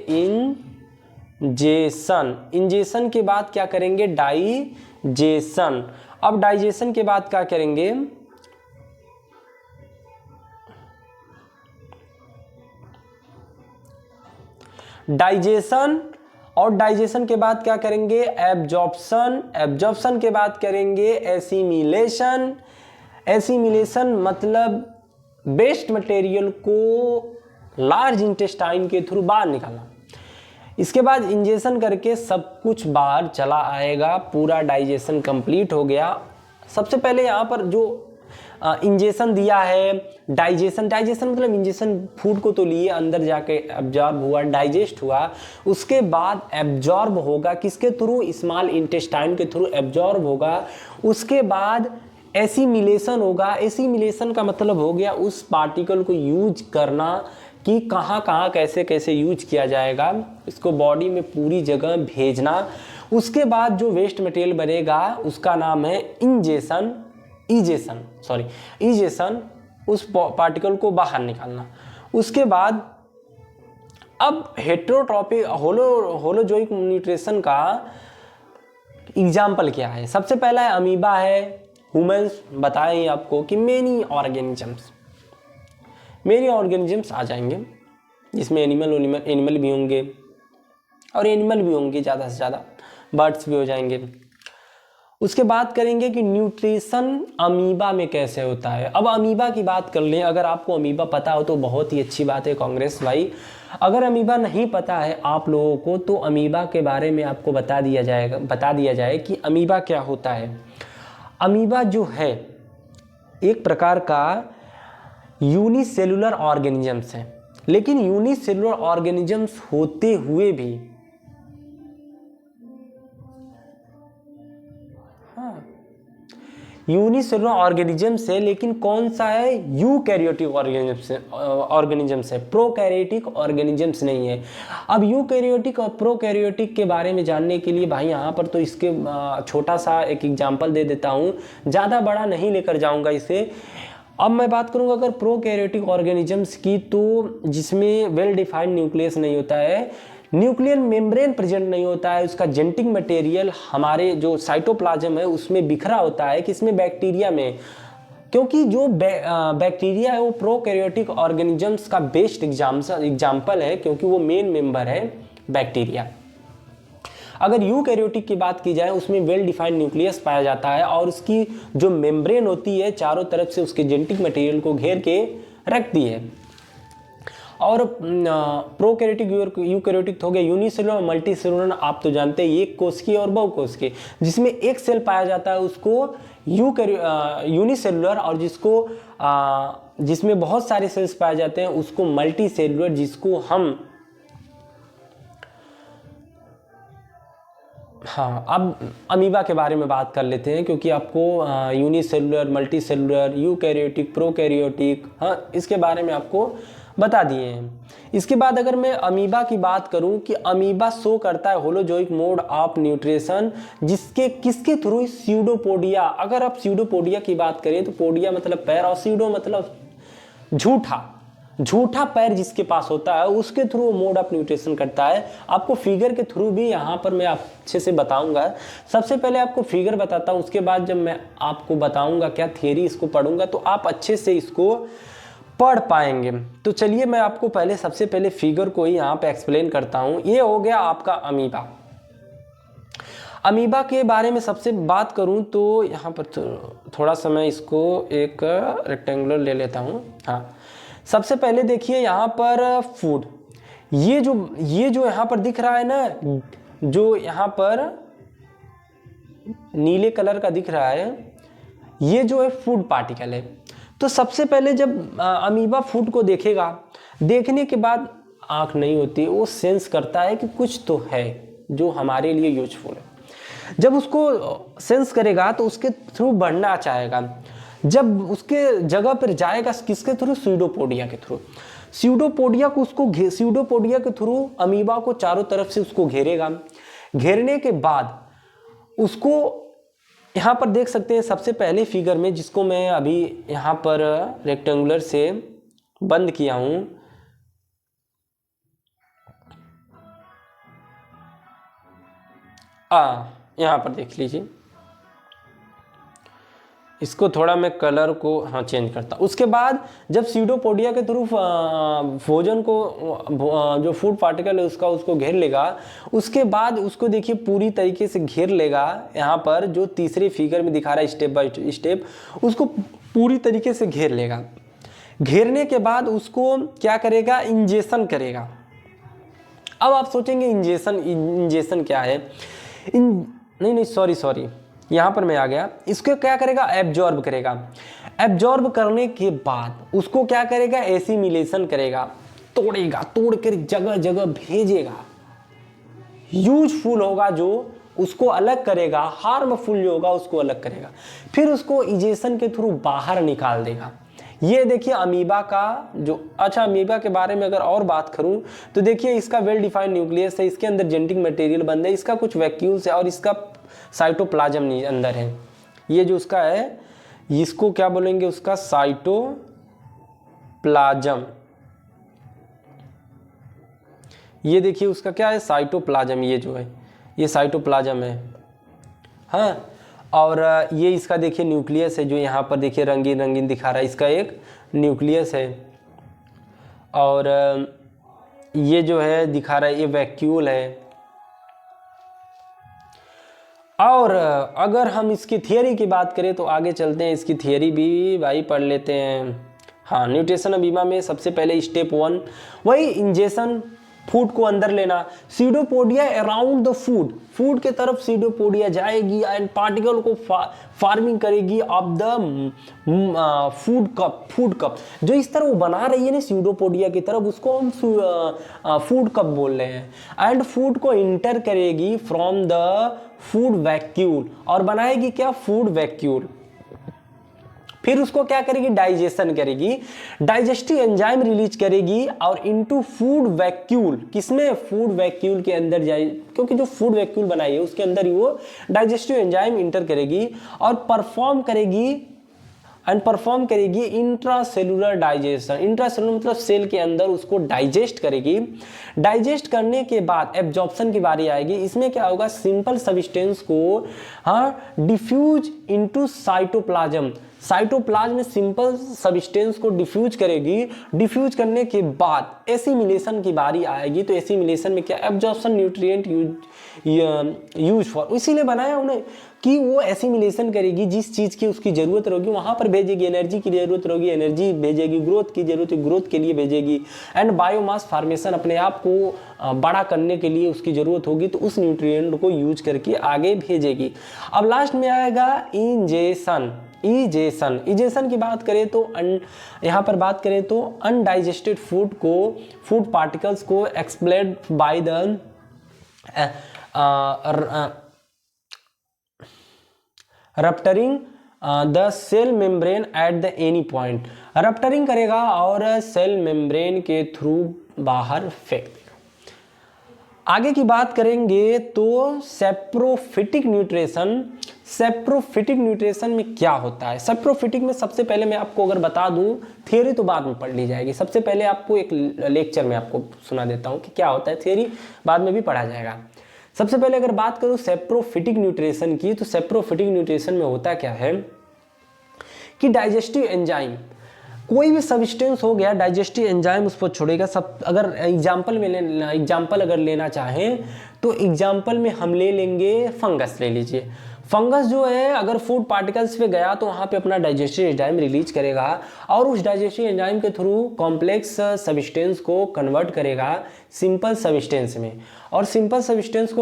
[SPEAKER 1] इंजेशन के बाद क्या करेंगे, डाइजेशन। अब डाइजेशन के बाद क्या करेंगे, डाइजेशन, और डाइजेशन के बाद क्या करेंगे, एब्जॉर्प्शन के बाद करेंगे एसिमिलेशन। एसिमिलेशन मतलब वेस्ट मटेरियल को लार्ज इंटेस्टाइन के थ्रू बाहर निकालना। इसके बाद इंजेशन करके सब कुछ बाहर चला आएगा, पूरा डाइजेशन कंप्लीट हो गया। सबसे पहले यहाँ पर जो इंजेशन दिया है, डाइजेशन मतलब इंजेशन फूड को तो लिए, अंदर जाके एब्जॉर्ब हुआ, डाइजेस्ट हुआ, उसके बाद एब्जॉर्ब होगा किसके थ्रू, स्मॉल इंटेस्टाइन के थ्रू एब्जॉर्ब होगा। उसके बाद एसिमिलेशन होगा। एसिमिलेशन का मतलब हो गया उस पार्टिकल को यूज करना कि कहाँ कहाँ कैसे कैसे यूज किया जाएगा, इसको बॉडी में पूरी जगह भेजना। उसके बाद जो वेस्ट मटेरियल बनेगा उसका नाम है इंजेशन। इजेशन उस पार्टिकल को बाहर निकालना। उसके बाद अब हेटेरोट्रॉपिक होलोजोइक न्यूट्रिशन का एग्जाम्पल क्या है? सबसे पहला है अमीबा है, ह्यूमंस बताएं आपको कि मेनी ऑर्गेनिजम्स आ जाएंगे, जिसमें एनिमल भी होंगे और एनिमल भी होंगे, ज़्यादा से ज़्यादा बर्ड्स भी हो जाएंगे। उसके बाद करेंगे कि न्यूट्रिशन अमीबा में कैसे होता है। अब अमीबा की बात कर लें, अगर आपको अमीबा पता हो तो बहुत ही अच्छी बात है कांग्रेस भाई। अगर अमीबा नहीं पता है आप लोगों को तो अमीबा के बारे में आपको बता दिया जाए कि अमीबा क्या होता है। अमीबा जो है एक प्रकार का यूनिसेलुलर ऑर्गेनिजम्स है, लेकिन यूनिसेलुलर ऑर्गेनिजम्स होते हुए भी यूनिसेलुलर ऑर्गेनिजम्स है, लेकिन कौन सा है? यूकैरियोटिक ऑर्गेनिजम्स है, प्रोकैरियोटिक ऑर्गेनिजम्स नहीं है। अब यूकैरियोटिक और प्रोकैरियोटिक के बारे में जानने के लिए भाई यहाँ पर तो इसके छोटा सा एक एग्जांपल दे देता हूँ, ज़्यादा बड़ा नहीं लेकर जाऊँगा इसे। अब मैं बात करूँगा अगर प्रोकैरियोटिक ऑर्गेनिजम्स की, तो जिसमें वेल डिफाइंड न्यूक्लियस नहीं होता है, न्यूक्लियर मेम्ब्रेन प्रेजेंट नहीं होता है, उसका जेनेटिक मटेरियल हमारे जो साइटोप्लाज्म है उसमें बिखरा होता है, किसमें? बैक्टीरिया में। क्योंकि जो बैक्टीरिया है वो प्रोकैरियोटिक ऑर्गेनिजम्स का बेस्ट एग्जाम्पल है, क्योंकि वो मेन मेंबर है बैक्टीरिया। अगर यूकैरियोटिक की बात की जाए उसमें वेल डिफाइंड न्यूक्लियस पाया जाता है और उसकी जो मेम्ब्रेन होती है चारों तरफ से उसके जेनेटिक मटेरियल को घेर के रखती है। और प्रोकैरियोटिक यूकैरियोटिक हो गया, यूनिसेलुलर और मल्टीसेलुलर आप तो जानते हैं, एक कोशिकीय और बहुकोशिकीय। जिसमें एक सेल पाया जाता है उसको यूनिसेलुलर, और जिसमें बहुत सारे सेल्स पाए जाते हैं उसको मल्टीसेलुलर, जिसको हम अब अमीबा के बारे में बात कर लेते हैं, क्योंकि आपको यूनिसेलुलर, मल्टीसेलुलर, यूकैरियोटिक, प्रोकैरियोटिक इसके बारे में आपको बता दिए हैं। इसके बाद अगर मैं अमीबा की बात करूं कि अमीबा शो करता है होलोजोइक मोड ऑफ न्यूट्रिशन, किसके थ्रू? स्यूडोपोडिया। अगर आप स्यूडोपोडिया की बात करें तो पोडिया मतलब पैर और स्यूडो मतलब झूठा पैर जिसके पास होता है उसके थ्रू मोड ऑफ न्यूट्रिशन करता है। आपको फिगर के थ्रू भी यहाँ पर मैं अच्छे से बताऊंगा। सबसे पहले आपको फिगर बताता हूँ, उसके बाद जब मैं आपको बताऊंगा क्या थियरी इसको पढ़ूंगा तो आप अच्छे से इसको पढ़ पाएंगे। तो चलिए मैं आपको सबसे पहले फिगर को ही यहाँ पे एक्सप्लेन करता हूँ। ये हो गया आपका अमीबा। अमीबा के बारे में सबसे बात करूँ तो यहाँ पर थोड़ा सा मैं इसको एक रेक्टेंगुलर ले लेता हूँ। हाँ, सबसे पहले देखिए यहाँ पर फूड, ये जो यहाँ पर दिख रहा है ना, जो यहाँ पर नीले कलर का दिख रहा है, ये जो है फूड पार्टिकल है। तो सबसे पहले जब अमीबा फूड को देखेगा, देखने के बाद आँख नहीं होती, वो सेंस करता है कि कुछ तो है जो हमारे लिए यूजफुल है। जब उसको सेंस करेगा तो उसके थ्रू बढ़ना चाहेगा। जब उसके जगह पर जाएगा किसके थ्रू? स्यूडोपोडिया के थ्रू। स्यूडोपोडिया के थ्रू अमीबा को चारों तरफ से उसको घेरेगा। घेरने के बाद उसको यहाँ पर देख सकते हैं सबसे पहले फिगर में, जिसको मैं अभी यहाँ पर रेक्टेंगुलर से बंद किया हूँ। यहाँ पर देख लीजिए, इसको थोड़ा मैं कलर को चेंज करता। उसके बाद जब स्यूडोपोडिया के थ्रू भोजन को जो फूड पार्टिकल है उसको घेर लेगा, उसके बाद उसको देखिए पूरी तरीके से घेर लेगा। यहाँ पर जो तीसरे फिगर में दिखा रहा है स्टेप बाय स्टेप, उसको पूरी तरीके से घेर लेगा। घेरने के बाद उसको क्या करेगा? इंजेक्शन करेगा। अब आप सोचेंगे इंजेक्शन क्या है? सॉरी, यहाँ पर मैं आ गया। इसको क्या करेगा? एब्जॉर्ब करेगा। एब्जॉर्ब करने के बाद उसको क्या करेगा? एसिमिलेशन करेगा, तोड़ कर जगह जगह भेजेगा। यूजफुल होगा जो उसको अलग करेगा, हार्मफुल जो होगा उसको अलग करेगा, फिर उसको इजेशन के थ्रू बाहर निकाल देगा। ये देखिए अमीबा का जो अमीबा के बारे में अगर और बात करूं तो देखिए इसका वेल डिफाइंड न्यूक्लियस है, इसके अंदर जेनेटिक मटेरियल बंद है, इसका कुछ वैक्यूल्स है और इसका साइटोप्लाज्म अंदर है। ये जो उसका है इसको क्या बोलेंगे, उसका साइटोप्लाज्म। ये देखिए उसका क्या है, साइटोप्लाज्म, ये जो है ये साइटोप्लाज्म है। हाँ, और ये इसका देखिए न्यूक्लियस है, जो यहाँ पर देखिए रंगीन रंगीन दिखा रहा है, इसका एक न्यूक्लियस है। और ये जो है दिखा रहा है, ये वैक्यूल है। और अगर हम इसकी थियरी की बात करें तो आगे चलते हैं, इसकी थियरी भी भाई पढ़ लेते हैं। हाँ, न्यूट्रिशन अमीबा में सबसे पहले स्टेप 1 वही इंजेक्शन, फूड को अंदर लेना, pseudopodia around the food, food के तरफ सीडोपोडिया जाएगी एंड पार्टिकल को फार्मिंग करेगी ऑफ द फूड कप, जो इस तरह वो बना रही है ना सीडोपोडिया की तरफ, उसको हम फूड कप बोल रहे हैं। एंड फूड को इंटर करेगी फ्रॉम द फूड वैक्यूल, और बनाएगी क्या, फूड वैक्यूल। फिर उसको क्या करेगी, डाइजेशन करेगी, डाइजेस्टिव एंजाइम रिलीज करेगी और इनटू फूड वैक्यूल, किसमें, फूड वैक्यूल के अंदर जाए, क्योंकि जो फूड वैक्यूल बनाई है उसके अंदर ही वो डाइजेस्टिव एंजाइम इंटर करेगी और परफॉर्म करेगी इंट्रासेलुलर डाइजेशन। इंट्रासेलुलर मतलब सेल के अंदर उसको डाइजेस्ट करेगी। डाइजेस्ट करने के बाद एब्जॉर्प्शन की बारी आएगी। इसमें क्या होगा, सिंपल सब्सटेंस को डिफ्यूज इनटू साइटोप्लाज्म, साइटोप्लाज्म में सिंपल सब्सटेंस को डिफ्यूज करेगी। डिफ्यूज करने के बाद एसिमिलेशन की बारी आएगी। तो एसिमिलेशन में क्या, एब्जॉर्प्शन न्यूट्रिएंट यूज फॉर, इसीलिए बनाया उन्हें कि वो एसिमिलेशन करेगी, जिस चीज़ की उसकी ज़रूरत रहेगी वहाँ पर भेजेगी। एनर्जी की ज़रूरत रहेगी, एनर्जी भेजेगी, ग्रोथ की ज़रूरत है, ग्रोथ के लिए भेजेगी। एंड बायोमास फार्मेशन, अपने आप को बड़ा करने के लिए उसकी ज़रूरत होगी, तो उस न्यूट्रिएंट को यूज करके आगे भेजेगी। अब लास्ट में आएगा इंजेशन। इजेशन की बात करें तो यहाँ पर बात करें तो अनडाइजेस्टेड फूड को, फूड पार्टिकल्स को expelled by the rupturing the cell membrane at the any point, rupturing करेगा और सेल मेम्ब्रेन के थ्रू बाहर फेंक देगा। आगे की बात करेंगे तो सेप्रोफिटिक न्यूट्रिशन। सेप्रोफिटिक न्यूट्रिशन में क्या होता है, सेप्रोफिटिक में सबसे पहले मैं आपको अगर बता दूं, थियरी तो बाद में पढ़ ली जाएगी, सबसे पहले आपको एक लेक्चर में आपको सुना देता हूं कि क्या होता है, थियरी बाद में भी पढ़ा जाएगा। सबसे पहले अगर बात करूं सेप्रोफिटिक न्यूट्रिशन की, तो सेप्रोफिटिक न्यूट्रिशन में होता क्या है कि डाइजेस्टिव एंजाइम, कोई भी सब्सटेंस हो गया, डाइजेस्टिव एंजाइम उस पर छोड़ेगा। सब अगर एग्जाम्पल अगर लेना चाहें तो एग्जाम्पल में हम ले लेंगे फंगस, ले लीजिए। फंगस जो है अगर फूड पार्टिकल्स पे गया तो वहाँ पे अपना डाइजेस्टिव एंजाइम रिलीज करेगा और उस डाइजेस्टिव एंजाइम के थ्रू कॉम्प्लेक्स सब्सटेंस को कन्वर्ट करेगा सिंपल सब्सटेंस में। और सिंपल सब्सटेंस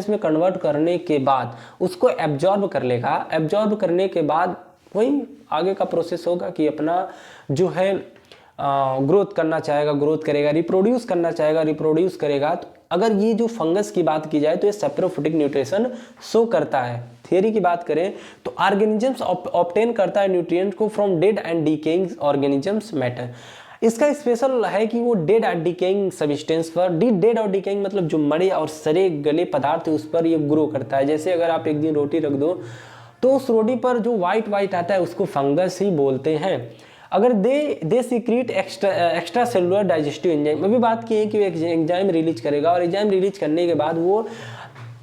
[SPEAKER 1] में कन्वर्ट करने के बाद उसको एब्जॉर्ब कर लेगा। एब्जॉर्ब करने के बाद वही आगे का प्रोसेस होगा कि अपना जो है ग्रोथ करना चाहेगा, ग्रोथ करेगा, रिप्रोड्यूस करना चाहेगा, रिप्रोड्यूस करेगा। तो अगर ये जो फंगस की बात की जाए तो ये सेप्रोफिटिक न्यूट्रिशन शो करता है। थियरी की बात करें तो ऑर्गेनिजम्स ऑब्टेन करता है न्यूट्रिएंट को from dead and decaying organisms matter. इसका स्पेशल है कि वो डेड एंड डिकेइंग सब्सटेंस पर, डेड और डिकेइंग मतलब जो मरे और सड़े गले पदार्थ है उस पर ये ग्रो करता है। जैसे अगर आप एक दिन रोटी रख दो तो उस रोटी पर जो वाइट आता है उसको फंगस ही बोलते हैं। अगर they secrete extracellular digestive enzyme, अभी बात की है कि वो एंजाइम रिलीज करेगा और एंजाइम रिलीज करने के बाद वो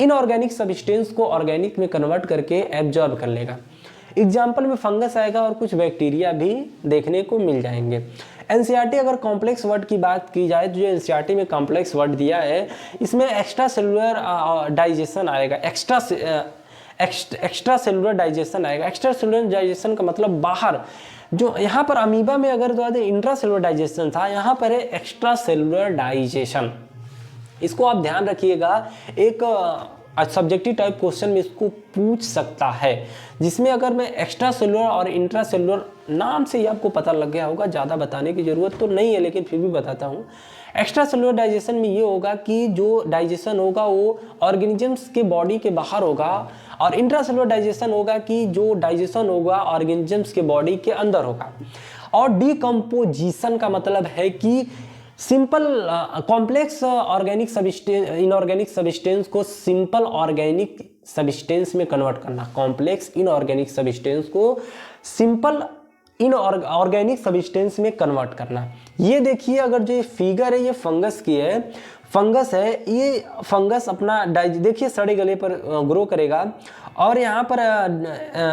[SPEAKER 1] इनऑर्गेनिक सब्सटेंस को ऑर्गेनिक में कन्वर्ट करके एब्जॉर्ब कर लेगा। एग्जाम्पल में फंगस आएगा और कुछ बैक्टीरिया भी देखने को मिल जाएंगे। एनसीईआरटी अगर कॉम्प्लेक्स वर्ड की बात की जाए तो जो एनसीईआरटी में कॉम्प्लेक्स वर्ड दिया है इसमें एक्स्ट्रा सेलुलर डाइजेशन आएगा, एक्स्ट्रा सेलुलर डाइजेशन आएगा। एक्स्ट्रा सेलुलर डाइजेशन का मतलब बाहर, जो यहाँ पर अमीबा में अगर इंट्रा सेलुलर डाइजेशन था, यहाँ पर है एक्स्ट्रा सेलुलर डाइजेशन। इसको आप ध्यान रखिएगा, एक सब्जेक्टिव टाइप क्वेश्चन में इसको पूछ सकता है, जिसमें अगर मैं एक्स्ट्रा सेलुलर और इंट्रा सेलुलर नाम से ही आपको पता लग गया होगा, ज़्यादा बताने की ज़रूरत तो नहीं है लेकिन फिर भी बताता हूँ। एक्स्ट्रा सेलुलर डाइजेशन में ये होगा कि जो डाइजेशन होगा वो ऑर्गेनिजम्स के बॉडी के बाहर होगा, और इंट्रा सेलुलर डाइजेशन होगा कि जो डाइजेशन होगा ऑर्गेनिजम्स के बॉडी के अंदर होगा। और डिकम्पोजिशन का मतलब है कि simple complex organic substance, inorganic substance को सिंपल ऑर्गेनिक सब्सटेंस में कन्वर्ट करना, कॉम्प्लेक्स इनऑर्गेनिक सब्सटेंस को सिंपल इनऑर्गेनिक सब्सटेंस में कन्वर्ट करना। ये देखिए, अगर जो फिगर है ये फंगस की है, फंगस है, ये फंगस अपना देखिए सड़े गले पर ग्रो करेगा और यहाँ पर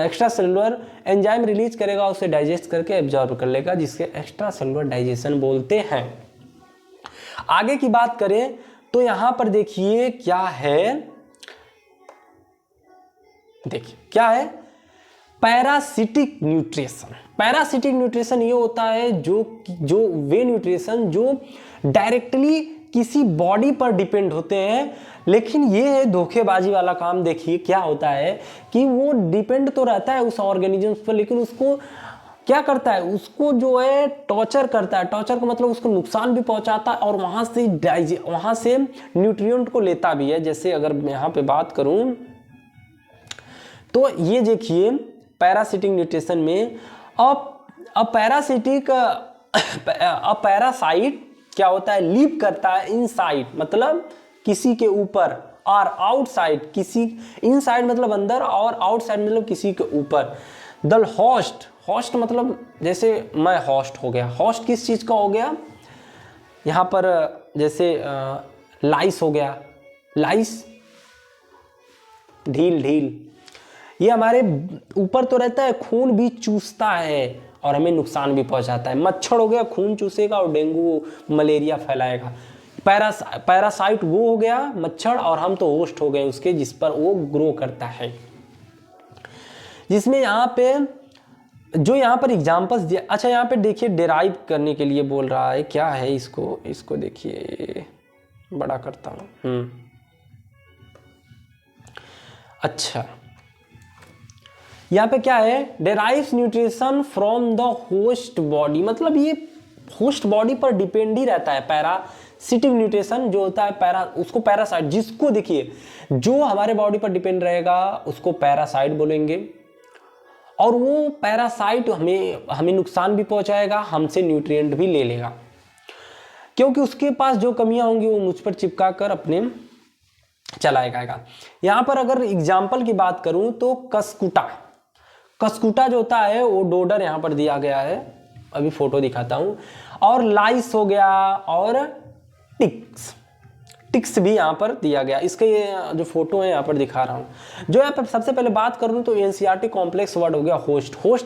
[SPEAKER 1] एक्स्ट्रा सेलुलर एंजाइम रिलीज करेगा, उसे डाइजेस्ट करके एब्जॉर्ब कर लेगा, जिसके एक्स्ट्रा सेलुलर डाइजेशन बोलते हैं। आगे की बात करें तो यहाँ पर देखिए क्या है, देखिए क्या है, पैरासिटिक न्यूट्रिशन। पैरासिटिक न्यूट्रिशन ये होता है जो वे न्यूट्रिशन जो डायरेक्टली किसी बॉडी पर डिपेंड होते हैं, लेकिन ये है धोखेबाजी वाला काम। देखिए क्या होता है कि वो डिपेंड तो रहता है उस ऑर्गेनिजम्स पर, लेकिन उसको क्या करता है, उसको जो है टॉर्चर करता है। टॉर्चर का मतलब उसको नुकसान भी पहुंचाता है और वहां से न्यूट्रिएंट को लेता भी है। जैसे अगर मैं यहाँ पे बात करूं तो ये देखिए पैरासिटिक न्यूट्रिशन में पैरासाइट क्या होता है, लीव करता है इनसाइड मतलब किसी के ऊपर, और आउटसाइड किसी, इनसाइड मतलब अंदर और आउटसाइड मतलब किसी के ऊपर। द होस्ट मतलब जैसे मैं होस्ट हो गया, होस्ट किस चीज का हो गया, यहाँ पर जैसे लाइस हो गया, लाइस ढील, ये हमारे ऊपर तो रहता है, खून भी चूसता है और हमें नुकसान भी पहुंचाता है। मच्छर हो गया, खून चूसेगा और डेंगू मलेरिया फैलाएगा। पैरासाइट वो हो गया मच्छर, और हम तो होस्ट हो गए उसके, जिस पर वो ग्रो करता है। जिसमें यहाँ पे जो यहाँ पर एग्जांपल्स दिया, अच्छा यहाँ पे देखिए डेराइव करने के लिए बोल रहा है, क्या है इसको देखिए, बड़ा करता हूँ। अच्छा यहाँ पे क्या है, डेराइव्स nutrition from the host body, मतलब ये होस्ट बॉडी पर डिपेंड ही रहता है। पैरासिटिक न्यूट्रिशन जो होता है उसको पैरासाइट, जिसको देखिए जो हमारे बॉडी पर डिपेंड रहेगा उसको पैरासाइट बोलेंगे, और वो पैरासाइट हमें नुकसान भी पहुंचाएगा, हमसे न्यूट्रिएंट भी ले लेगा, क्योंकि उसके पास जो कमियां होंगी वो मुझ पर चिपका कर अपने चलाएगा। यहाँ पर अगर एग्जाम्पल की बात करूं तो कसकुटा जो होता है वो डोडर यहाँ पर दिया गया है, अभी फोटो दिखाता हूँ, और लाइस हो गया, और टिक्स भी यहाँ पर दिया गया। इसके ये जो फोटो है यहाँ पर दिखा रहा हूँ। जो यहाँ पर सबसे पहले बात करूँ तो एनसीईआरटी कॉम्प्लेक्स वर्ड हो गया होस्ट।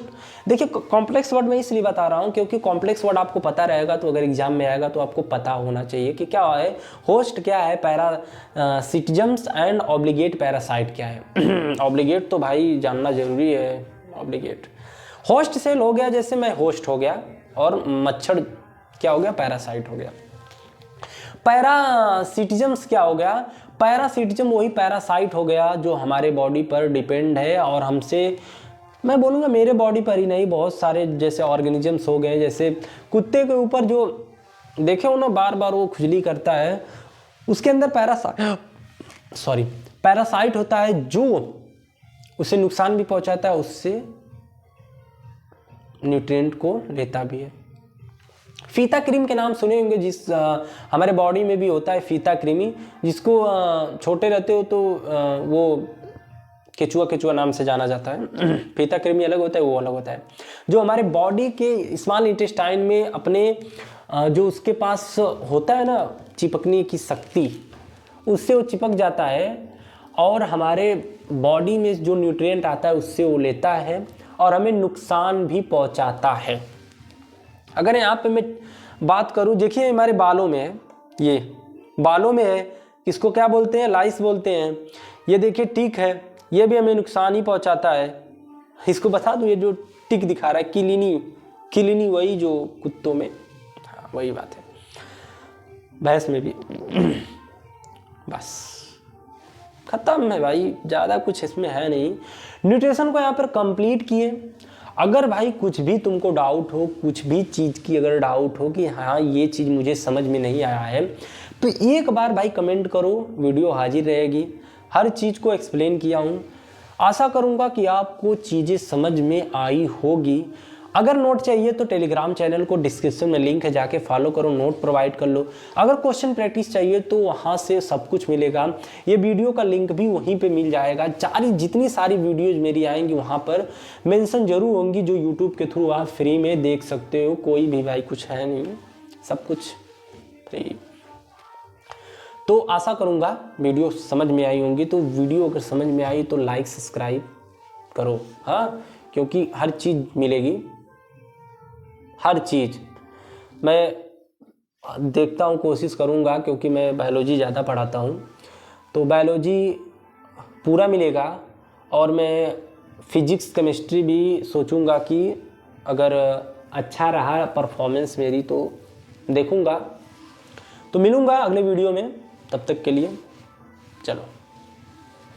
[SPEAKER 1] देखिए कॉम्प्लेक्स वर्ड मैं इसलिए बता रहा हूँ क्योंकि कॉम्प्लेक्स वर्ड आपको पता रहेगा, तो अगर एग्जाम में आएगा तो आपको पता होना चाहिए कि क्या है होस्ट, क्या है पैरासिटिजम्स एंड ऑब्लिगेट पैरासाइट क्या है। ऑब्लिगेट तो भाई जानना जरूरी है। ऑब्लिगेट होस्ट सेल हो गया, जैसे मैं होस्ट हो गया, और मच्छर क्या हो गया, पैरासाइट हो गया। पैरासिटिजम्स क्या हो गया, पैरासिटिजम वही पैरासाइट हो गया जो हमारे बॉडी पर डिपेंड है, और हमसे, मैं बोलूँगा मेरे बॉडी पर ही नहीं, बहुत सारे जैसे ऑर्गेनिजम्स हो गए, जैसे कुत्ते के ऊपर जो देखे हो ना बार बार वो खुजली करता है, उसके अंदर पैरासाइट होता है जो उसे नुकसान भी पहुंचाता है, उससे न्यूट्रिएंट को लेता भी है। फीता क्रीम के नाम सुने होंगे, जिस हमारे बॉडी में भी होता है फीता क्रीमी, जिसको छोटे रहते हो तो वो केचुआ नाम से जाना जाता है। फीता क्रीमी अलग होता है, वो अलग होता है, जो हमारे बॉडी के स्मॉल इंटेस्टाइन में अपने जो उसके पास होता है ना चिपकने की शक्ति, उससे वो चिपक जाता है और हमारे बॉडी में जो न्यूट्रिएंट आता है उससे वो लेता है और हमें नुकसान भी पहुंचाता है। अगर यहाँ पे मैं बात करूँ, देखिए हमारे बालों में है, ये बालों में है, इसको क्या बोलते हैं, लाइस बोलते हैं। ये देखिए टिक है, ये भी हमें नुकसान ही पहुंचाता है। इसको बता दूँ, ये जो टिक दिखा रहा है किलिनी वही जो कुत्तों में, हाँ वही बात है, भैंस में भी। बस खत्म है भाई, ज़्यादा कुछ इसमें है नहीं। न्यूट्रिशन को यहाँ पर कंप्लीट किए। अगर भाई कुछ भी तुमको डाउट हो, कुछ भी चीज़ की अगर डाउट हो कि हाँ ये चीज़ मुझे समझ में नहीं आया है, तो एक बार भाई कमेंट करो, वीडियो हाजिर रहेगी। हर चीज़ को एक्सप्लेन किया हूँ। आशा करूँगा कि आपको चीज़ें समझ में आई होगी। अगर नोट चाहिए तो टेलीग्राम चैनल को डिस्क्रिप्शन में लिंक है, जाके फॉलो करो, नोट प्रोवाइड कर लो। अगर क्वेश्चन प्रैक्टिस चाहिए तो वहाँ से सब कुछ मिलेगा। ये वीडियो का लिंक भी वहीं पे मिल जाएगा। जितनी सारी वीडियोज मेरी आएंगी वहाँ पर मेंशन जरूर होंगी, जो यूट्यूब के थ्रू आप फ्री में देख सकते हो। कोई भी भाई कुछ है नहीं, सब कुछ फ्री। तो आशा करूँगा वीडियो समझ में आई होंगी। तो वीडियो अगर समझ में आई तो लाइक सब्सक्राइब करो, हाँ, क्योंकि हर चीज़ मिलेगी, हर चीज़ मैं देखता हूँ, कोशिश करूँगा, क्योंकि मैं बायोलॉजी ज़्यादा पढ़ाता हूँ तो बायोलॉजी पूरा मिलेगा। और मैं फिजिक्स केमिस्ट्री भी सोचूंगा कि अगर अच्छा रहा परफॉर्मेंस मेरी तो देखूँगा। तो मिलूँगा अगले वीडियो में, तब तक के लिए चलो।